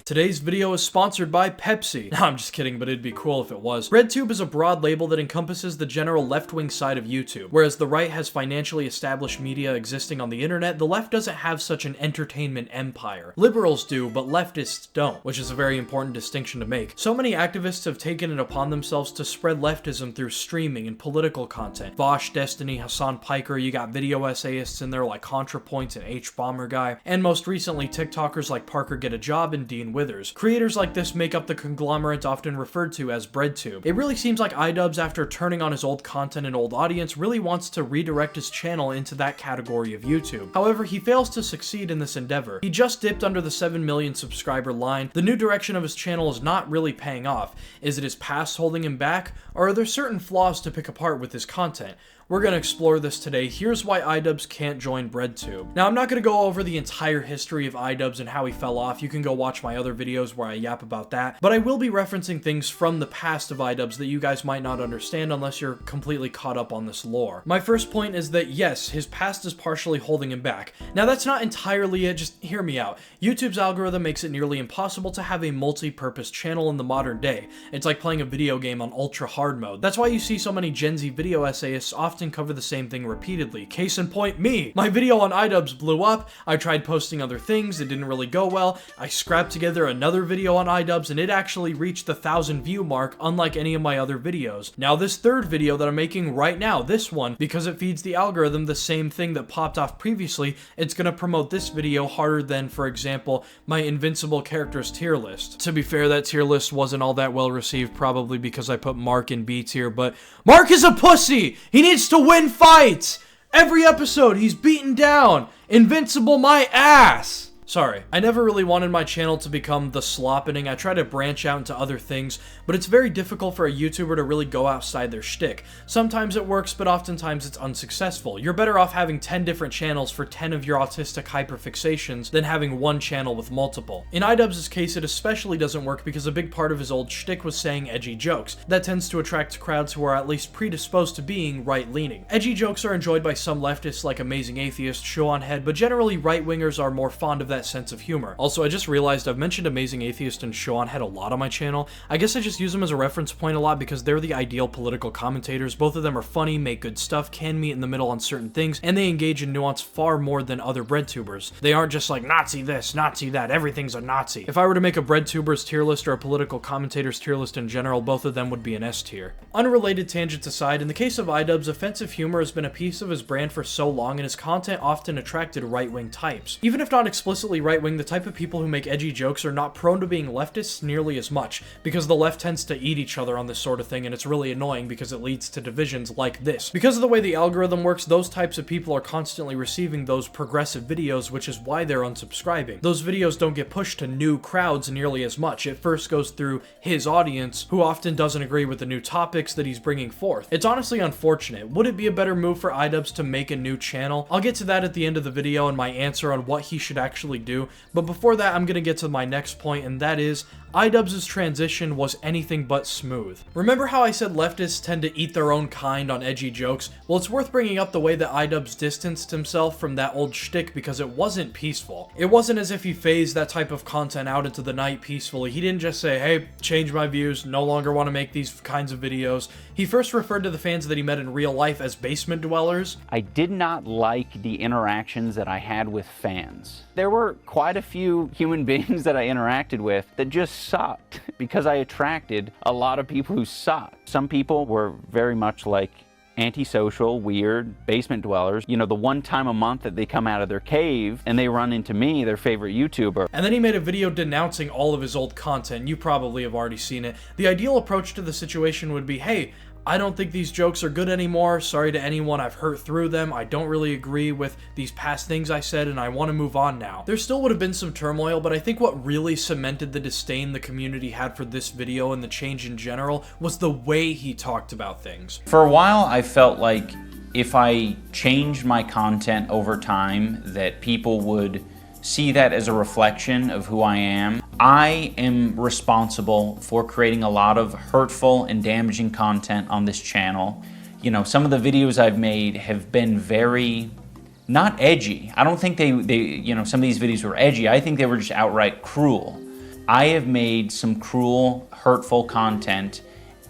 Today's video is sponsored by Pepsi. No, I'm just kidding, but it'd be cool if it was. BreadTube is a broad label that encompasses the general left-wing side of YouTube. Whereas the right has financially established media existing on the internet, the left doesn't have such an entertainment empire. Liberals do, but leftists don't, which is a very important distinction to make. So many activists have taken it upon themselves to spread leftism through streaming and political content. Vosh, Destiny, Hassan Piker, you got video essayists in there like ContraPoint and H-Bomber Guy, and most recently TikTokers like Parker Get a Job and Dean Withers. Creators like this make up the conglomerate often referred to as BreadTube. It really seems like iDubbbz, after turning on his old content and old audience, really wants to redirect his channel into that category of YouTube. However, he fails to succeed in this endeavor. He just dipped under the 7 million subscriber line. The new direction of his channel is not really paying off. Is it his past holding him back, or are there certain flaws to pick apart with his content? We're going to explore this today. Here's why iDubbbz can't join BreadTube. Now, I'm not going to go over the entire history of iDubbbz and how he fell off. You can go watch my other videos where I yap about that. But I will be referencing things from the past of iDubbbz that you guys might not understand unless you're completely caught up on this lore. My first point is that yes, his past is partially holding him back. Now, that's not entirely it. Just hear me out. YouTube's algorithm makes it nearly impossible to have a multi-purpose channel in the modern day. It's like playing a video game on ultra hard mode. That's why you see so many Gen Z video essayists often cover the same thing repeatedly. Case in point, me. My video on iDubbbz blew up. I tried posting other things. It didn't really go well. I scrapped together another video on iDubbbz and it actually reached the 1,000 view mark, unlike any of my other videos. Now this third video that I'm making right now, this one, because it feeds the algorithm the same thing that popped off previously, it's gonna promote this video harder than, for example, my invincible characters tier list. To be fair, that tier list wasn't all that well received, probably because I put Mark in B tier, but Mark is a pussy! He needs to win fights! Every episode, he's beaten down! Invincible my ass! Sorry, I never really wanted my channel to become the Slopping. I try to branch out into other things, but it's very difficult for a YouTuber to really go outside their shtick. Sometimes it works, but oftentimes it's unsuccessful. You're better off having 10 different channels for 10 of your autistic hyperfixations than having one channel with multiple. In iDubbbz's case, it especially doesn't work because a big part of his old shtick was saying edgy jokes. That tends to attract crowds who are at least predisposed to being right-leaning. Edgy jokes are enjoyed by some leftists like Amazing Atheist, Show on Head, but generally right-wingers are more fond of that sense of humor. Also, I just realized I've mentioned Amazing Atheist and Show on Head a lot on my channel. I guess I just use them as a reference point a lot because they're the ideal political commentators. Both of them are funny, make good stuff, can meet in the middle on certain things, and they engage in nuance far more than other BreadTubers. They aren't just like Nazi this, Nazi that, everything's a Nazi. If I were to make a BreadTubers tier list or a political commentators tier list in general, both of them would be an S tier. Unrelated tangents aside, in the case of iDubbbz, offensive humor has been a piece of his brand for so long, and his content often attracted right-wing types. Even if not explicitly right-wing, the type of people who make edgy jokes are not prone to being leftists nearly as much, because the left tends to eat each other on this sort of thing, and it's really annoying because it leads to divisions like this. Because of the way the algorithm works, those types of people are constantly receiving those progressive videos, which is why they're unsubscribing. Those videos don't get pushed to new crowds nearly as much. It first goes through his audience, who often doesn't agree with the new topics that he's bringing forth. It's honestly unfortunate. Would it be a better move for iDubbbz to make a new channel? I'll get to that at the end of the video and my answer on what he should actually do, but before that, I'm gonna get to my next point, and that is, iDubbbz's transition was anything but smooth. Remember how I said leftists tend to eat their own kind on edgy jokes? Well, it's worth bringing up the way that iDubbbz distanced himself from that old shtick because it wasn't peaceful. It wasn't as if he phased that type of content out into the night peacefully. He didn't just say, hey, change my views, no longer want to make these kinds of videos. He first referred to the fans that he met in real life as basement dwellers. I did not like the interactions that I had with fans. There were quite a few human beings that I interacted with that just sucked because I attracted a lot of people who sucked. Some people were very much like antisocial, weird, basement dwellers. You know, the one time a month that they come out of their cave and they run into me, their favorite YouTuber. And then he made a video denouncing all of his old content. You probably have already seen it. The ideal approach to the situation would be, hey, I don't think these jokes are good anymore. Sorry to anyone I've hurt through them. I don't really agree with these past things I said, and I want to move on now. There still would have been some turmoil, but I think what really cemented the disdain the community had for this video and the change in general was the way he talked about things. For a while, I felt like if I changed my content over time, that people would see that as a reflection of who I am. I am responsible for creating a lot of hurtful and damaging content on this channel. You know, some of the videos I've made have been very, not edgy. I don't think they some of these videos were edgy. I think they were just outright cruel. I have made some cruel, hurtful content,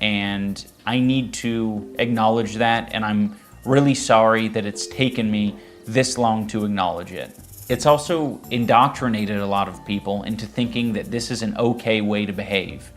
and I need to acknowledge that, and I'm really sorry that it's taken me this long to acknowledge it. It's also indoctrinated a lot of people into thinking that this is an okay way to behave.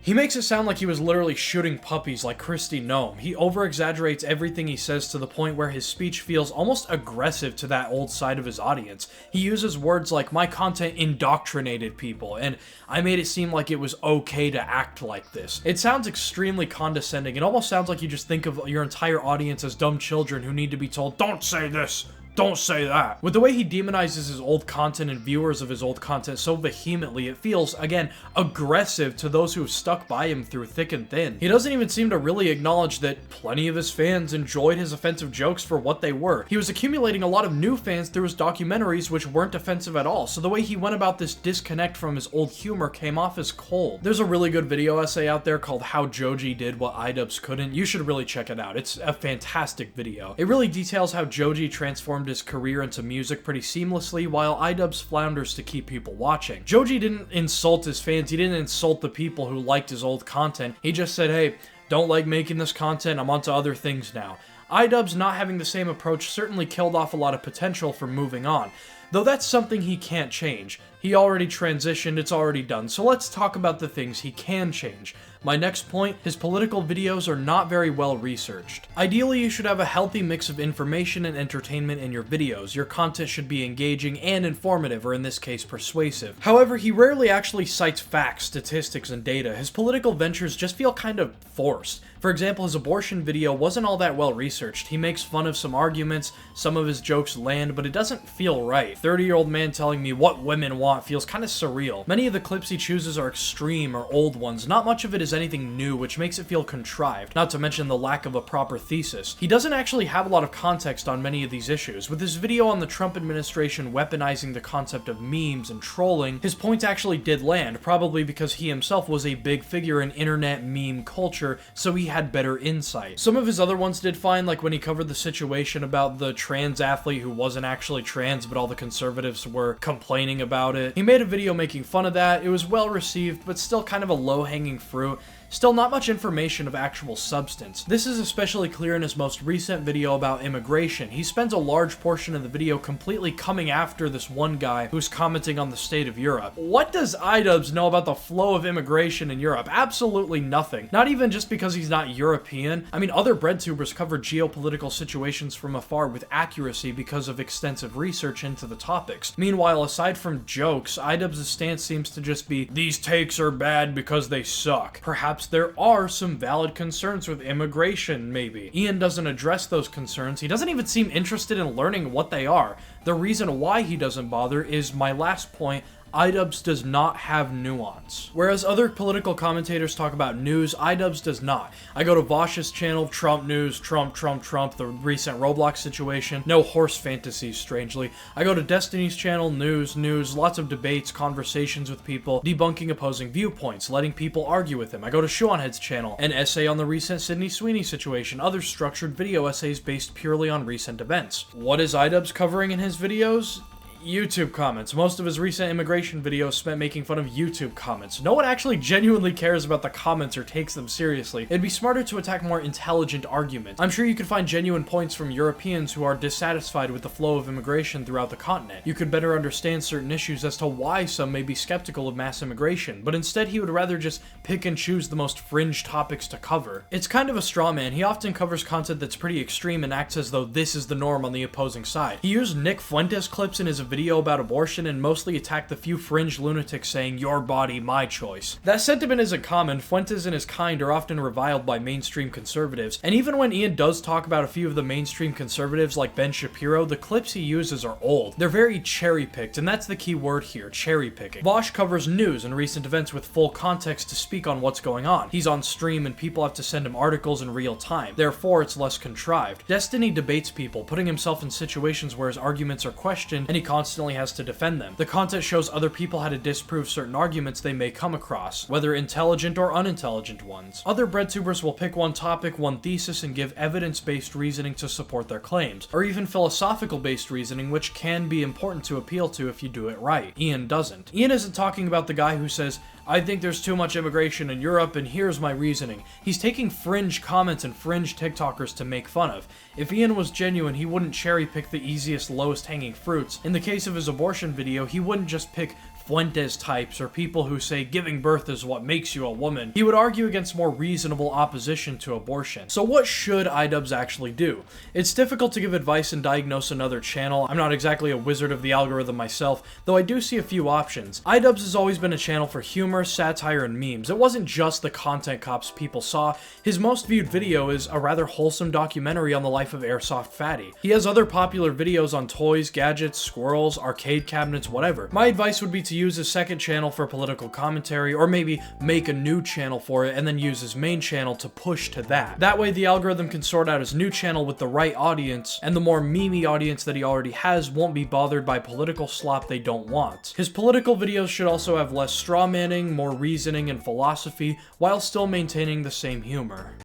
He makes it sound like he was literally shooting puppies like Kristi Noem. He over-exaggerates everything he says to the point where his speech feels almost aggressive to that old side of his audience. He uses words like, "my content indoctrinated people," and "I made it seem like it was okay to act like this." It sounds extremely condescending. It almost sounds like you just think of your entire audience as dumb children who need to be told, "Don't say this, don't say that." With the way he demonizes his old content and viewers of his old content so vehemently, it feels, again, aggressive to those who have stuck by him through thick and thin. He doesn't even seem to really acknowledge that plenty of his fans enjoyed his offensive jokes for what they were. He was accumulating a lot of new fans through his documentaries which weren't offensive at all, so the way he went about this disconnect from his old humor came off as cold. There's a really good video essay out there called "How Joji Did What iDubbbz Couldn't." You should really check it out. It's a fantastic video. It really details how Joji transformed his career into music pretty seamlessly, while iDubbbz flounders to keep people watching. Joji didn't insult his fans, he didn't insult the people who liked his old content, he just said, "Hey, don't like making this content, I'm onto other things now." iDubbbz not having the same approach certainly killed off a lot of potential for moving on, though that's something he can't change. He already transitioned, it's already done, so let's talk about the things he can change. My next point, his political videos are not very well researched. Ideally, you should have a healthy mix of information and entertainment in your videos. Your content should be engaging and informative, or in this case, persuasive. However, he rarely actually cites facts, statistics, and data. His political ventures just feel kind of forced. For example, his abortion video wasn't all that well researched. He makes fun of some arguments, some of his jokes land, but it doesn't feel right. 30-year-old man telling me what women want feels kind of surreal. Many of the clips he chooses are extreme or old ones. Not much of it is anything new, which makes it feel contrived, not to mention the lack of a proper thesis. He doesn't actually have a lot of context on many of these issues. With his video on the Trump administration weaponizing the concept of memes and trolling, his point actually did land, probably because he himself was a big figure in internet meme culture, so he had better insight. Some of his other ones did fine, like when he covered the situation about the trans athlete who wasn't actually trans, but all the conservatives were complaining about it. He made a video making fun of that. It was well received, but still kind of a low-hanging fruit. Still not much information of actual substance. This is especially clear in his most recent video about immigration. He spends a large portion of the video completely coming after this one guy who's commenting on the state of Europe. What does iDubbbz know about the flow of immigration in Europe? Absolutely nothing. Not even just because he's not European. I mean, other breadtubers cover geopolitical situations from afar with accuracy because of extensive research into the topics. Meanwhile, aside from jokes, iDubbbz's stance seems to just be, "These takes are bad because they suck." Perhaps there are some valid concerns with immigration, maybe. Ian doesn't address those concerns. He doesn't even seem interested in learning what they are. The reason why he doesn't bother is my last point: iDubbbz does not have nuance. Whereas other political commentators talk about news, iDubbbz does not. I go to Vosh's channel, Trump news, Trump, the recent Roblox situation, no horse fantasies, strangely. I go to Destiny's channel, news, lots of debates, conversations with people, debunking opposing viewpoints, letting people argue with him. I go to Seanhead's channel, an essay on the recent Sydney Sweeney situation, other structured video essays based purely on recent events. What is iDubbbz covering in his videos? YouTube comments. Most of his recent immigration videos spent making fun of YouTube comments. No one actually genuinely cares about the comments or takes them seriously. It'd be smarter to attack more intelligent arguments. I'm sure you could find genuine points from Europeans who are dissatisfied with the flow of immigration throughout the continent. You could better understand certain issues as to why some may be skeptical of mass immigration, but instead he would rather just pick and choose the most fringe topics to cover. It's kind of a straw man. He often covers content that's pretty extreme and acts as though this is the norm on the opposing side. He used Nick Fuentes clips in his video about abortion and mostly attacked the few fringe lunatics saying, "Your body, my choice." That sentiment isn't common. Fuentes and his kind are often reviled by mainstream conservatives, and even when Ian does talk about a few of the mainstream conservatives like Ben Shapiro, the clips he uses are old. They're very cherry-picked, and that's the key word here, cherry-picking. Vosh covers news and recent events with full context to speak on what's going on. He's on stream and people have to send him articles in real time, therefore it's less contrived. Destiny debates people, putting himself in situations where his arguments are questioned, and he constantly constantly has to defend them. The content shows other people how to disprove certain arguments they may come across, whether intelligent or unintelligent ones. Other BreadTubers will pick one topic, one thesis, and give evidence-based reasoning to support their claims, or even philosophical-based reasoning, which can be important to appeal to if you do it right. Ian doesn't. Ian isn't talking about the guy who says, "I think there's too much immigration in Europe and here's my reasoning." He's taking fringe comments and fringe TikTokers to make fun of. If Ian was genuine, he wouldn't cherry pick the easiest, lowest hanging fruits. In the case of his abortion video, he wouldn't just pick Fuentes types or people who say giving birth is what makes you a woman. He would argue against more reasonable opposition to abortion. So what should iDubbbz actually do? It's difficult to give advice and diagnose another channel. I'm not exactly a wizard of the algorithm myself, though I do see a few options. iDubbbz has always been a channel for humor, satire, and memes. It wasn't just the content cops people saw. His most viewed video is a rather wholesome documentary on the life of Airsoft Fatty. He has other popular videos on toys, gadgets, squirrels, arcade cabinets, whatever. My advice would be to use his second channel for political commentary, or maybe make a new channel for it and then use his main channel to push to that. That way the algorithm can sort out his new channel with the right audience, and the more memey audience that he already has won't be bothered by political slop they don't want. His political videos should also have less straw manning, more reasoning and philosophy, while still maintaining the same humor.